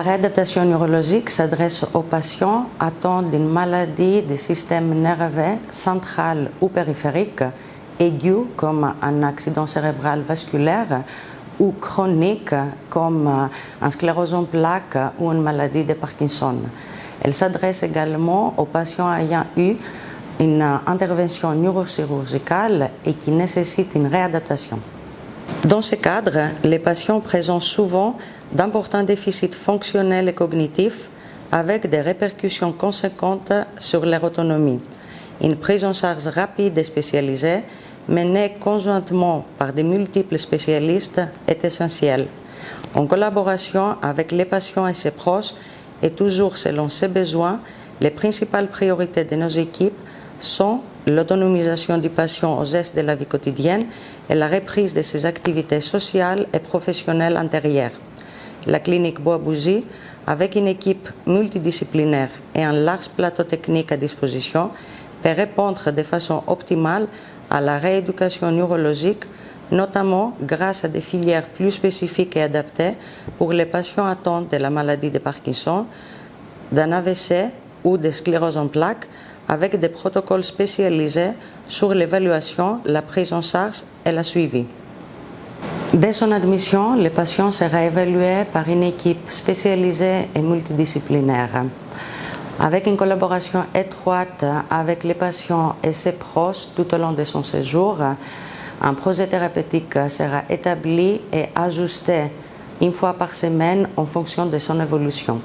La réadaptation neurologique s'adresse aux patients atteints d'une maladie du système nerveux central ou périphérique, aiguë comme un accident cérébral vasculaire ou chronique comme un sclérose en plaques ou une maladie de Parkinson. Elle s'adresse également aux patients ayant eu une intervention neurochirurgicale et qui nécessite une réadaptation. Dans ce cadre, les patients présentent souvent d'importants déficits fonctionnels et cognitifs avec des répercussions conséquentes sur leur autonomie. Une prise en charge rapide et spécialisée, menée conjointement par de multiples spécialistes, est essentielle. En collaboration avec les patients et ses proches, et toujours selon ses besoins, les principales priorités de nos équipes sont l'autonomisation du patient aux gestes de la vie quotidienne et la reprise de ses activités sociales et professionnelles antérieures. La clinique Bois-Bougie, avec une équipe multidisciplinaire et un large plateau technique à disposition, peut répondre de façon optimale à la rééducation neurologique, notamment grâce à des filières plus spécifiques et adaptées pour les patients atteints de la maladie de Parkinson, d'un AVC ou de sclérose en plaques, avec des protocoles spécialisés sur l'évaluation, la prise en charge et le suivi. Dès son admission, le patient sera évalué par une équipe spécialisée et multidisciplinaire. Avec une collaboration étroite avec les patients et ses proches tout au long de son séjour, un projet thérapeutique sera établi et ajusté une fois par semaine en fonction de son évolution.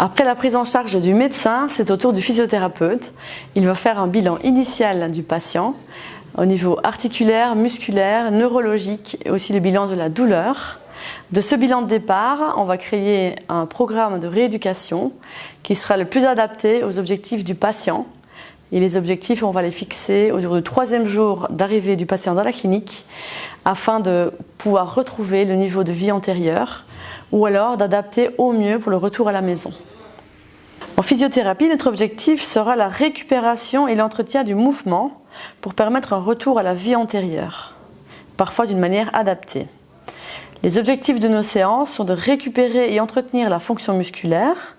Après la prise en charge du médecin, c'est au tour du physiothérapeute. Il va faire un bilan initial du patient au niveau articulaire, musculaire, neurologique et aussi le bilan de la douleur. De ce bilan de départ, on va créer un programme de rééducation qui sera le plus adapté aux objectifs du patient. Et les objectifs, on va les fixer au jour du 3e jour d'arrivée du patient dans la clinique afin de pouvoir retrouver le niveau de vie antérieur ou alors d'adapter au mieux pour le retour à la maison. En physiothérapie, notre objectif sera la récupération et l'entretien du mouvement pour permettre un retour à la vie antérieure, parfois d'une manière adaptée. Les objectifs de nos séances sont de récupérer et entretenir la fonction musculaire,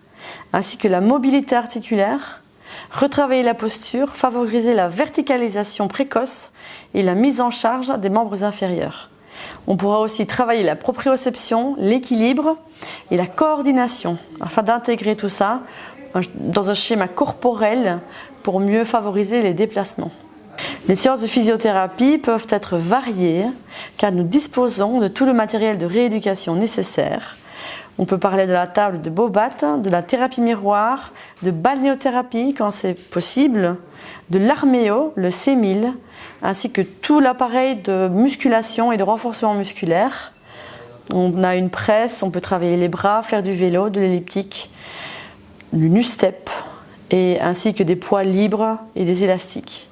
ainsi que la mobilité articulaire, retravailler la posture, favoriser la verticalisation précoce et la mise en charge des membres inférieurs. On pourra aussi travailler la proprioception, l'équilibre et la coordination, afin d'intégrer tout ça dans un schéma corporel pour mieux favoriser les déplacements. Les séances de physiothérapie peuvent être variées car nous disposons de tout le matériel de rééducation nécessaire. On peut parler de la table de Bobat, de la thérapie miroir, de balnéothérapie quand c'est possible, de l'arméo, le C1000, ainsi que tout l'appareil de musculation et de renforcement musculaire. On a une presse, on peut travailler les bras, faire du vélo, de l'elliptique, du nu-step, ainsi que des poids libres et des élastiques.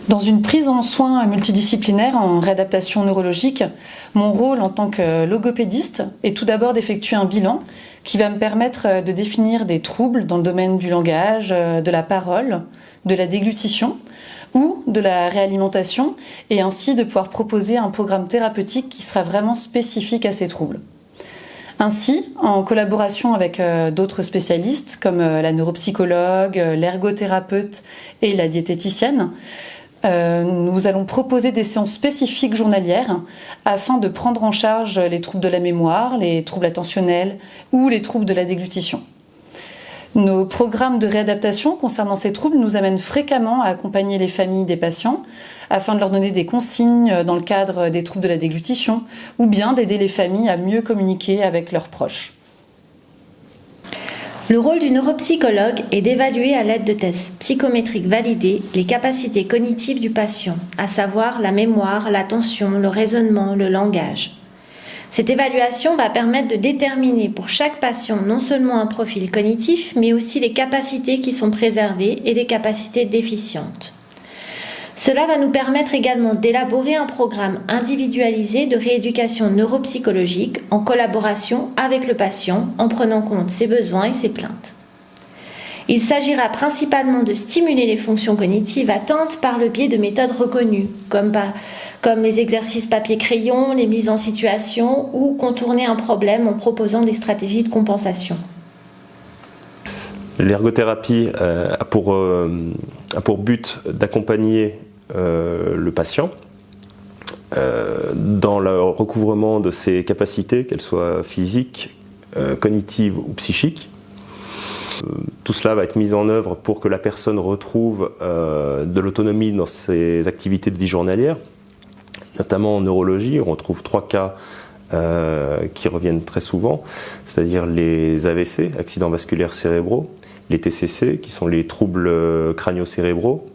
Dans une prise en soins multidisciplinaire en réadaptation neurologique, mon rôle en tant que logopédiste est tout d'abord d'effectuer un bilan qui va me permettre de définir des troubles dans le domaine du langage, de la parole, de la déglutition ou de la réalimentation et ainsi de pouvoir proposer un programme thérapeutique qui sera vraiment spécifique à ces troubles. Ainsi, en collaboration avec d'autres spécialistes comme la neuropsychologue, l'ergothérapeute et la diététicienne, nous allons proposer des séances spécifiques journalières afin de prendre en charge les troubles de la mémoire, les troubles attentionnels ou les troubles de la déglutition. Nos programmes de réadaptation concernant ces troubles nous amènent fréquemment à accompagner les familles des patients afin de leur donner des consignes dans le cadre des troubles de la déglutition ou bien d'aider les familles à mieux communiquer avec leurs proches. Le rôle du neuropsychologue est d'évaluer à l'aide de tests psychométriques validés les capacités cognitives du patient, à savoir la mémoire, l'attention, le raisonnement, le langage. Cette évaluation va permettre de déterminer pour chaque patient non seulement un profil cognitif, mais aussi les capacités qui sont préservées et les capacités déficientes. Cela va nous permettre également d'élaborer un programme individualisé de rééducation neuropsychologique en collaboration avec le patient en prenant compte ses besoins et ses plaintes. Il s'agira principalement de stimuler les fonctions cognitives atteintes par le biais de méthodes reconnues, comme les exercices papier-crayon, les mises en situation ou contourner un problème en proposant des stratégies de compensation. L'ergothérapie a pour but d'accompagner le patient dans le recouvrement de ses capacités, qu'elles soient physiques, cognitives ou psychiques. Tout cela va être mis en œuvre pour que la personne retrouve de l'autonomie dans ses activités de vie journalière, notamment en neurologie. On retrouve 3 cas qui reviennent très souvent, c'est-à-dire les AVC, accidents vasculaires cérébraux, les TCC, qui sont les troubles crânio-cérébraux,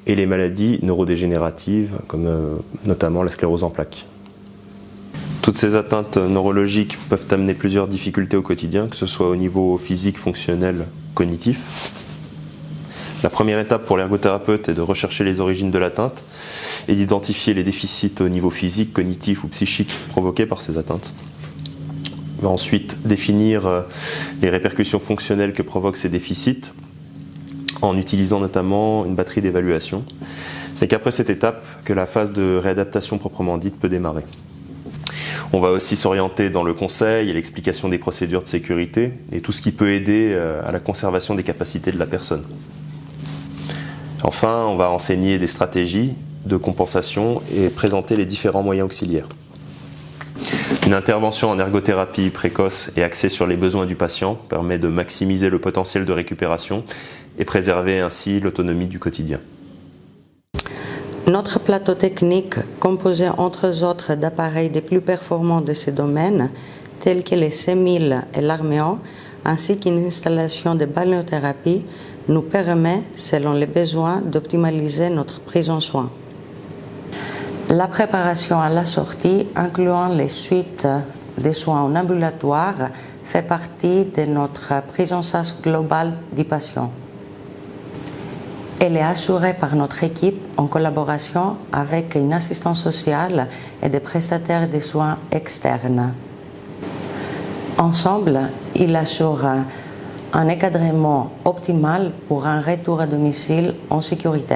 et les maladies neurodégénératives, comme notamment la sclérose en plaques. Toutes ces atteintes neurologiques peuvent amener plusieurs difficultés au quotidien, que ce soit au niveau physique, fonctionnel, cognitif. La première étape pour l'ergothérapeute est de rechercher les origines de l'atteinte et d'identifier les déficits au niveau physique, cognitif ou psychique provoqués par ces atteintes. Il va ensuite définir les répercussions fonctionnelles que provoquent ces déficits en utilisant notamment une batterie d'évaluation. C'est qu'après cette étape que la phase de réadaptation proprement dite peut démarrer. On va aussi s'orienter dans le conseil et l'explication des procédures de sécurité et tout ce qui peut aider à la conservation des capacités de la personne. Enfin, on va enseigner des stratégies de compensation et présenter les différents moyens auxiliaires. Une intervention en ergothérapie précoce et axée sur les besoins du patient permet de maximiser le potentiel de récupération et préserver ainsi l'autonomie du quotidien. Notre plateau technique, composé entre autres d'appareils des plus performants de ces domaines, tels que les C1000 et l'Arméon, ainsi qu'une installation de balnéothérapie, nous permet, selon les besoins, d'optimaliser notre prise en soin. La préparation à la sortie, incluant les suites des soins en ambulatoire, fait partie de notre prise en charge globale du patient. Elle est assurée par notre équipe en collaboration avec une assistante sociale et des prestataires de soins externes. Ensemble, ils assurent un encadrement optimal pour un retour à domicile en sécurité.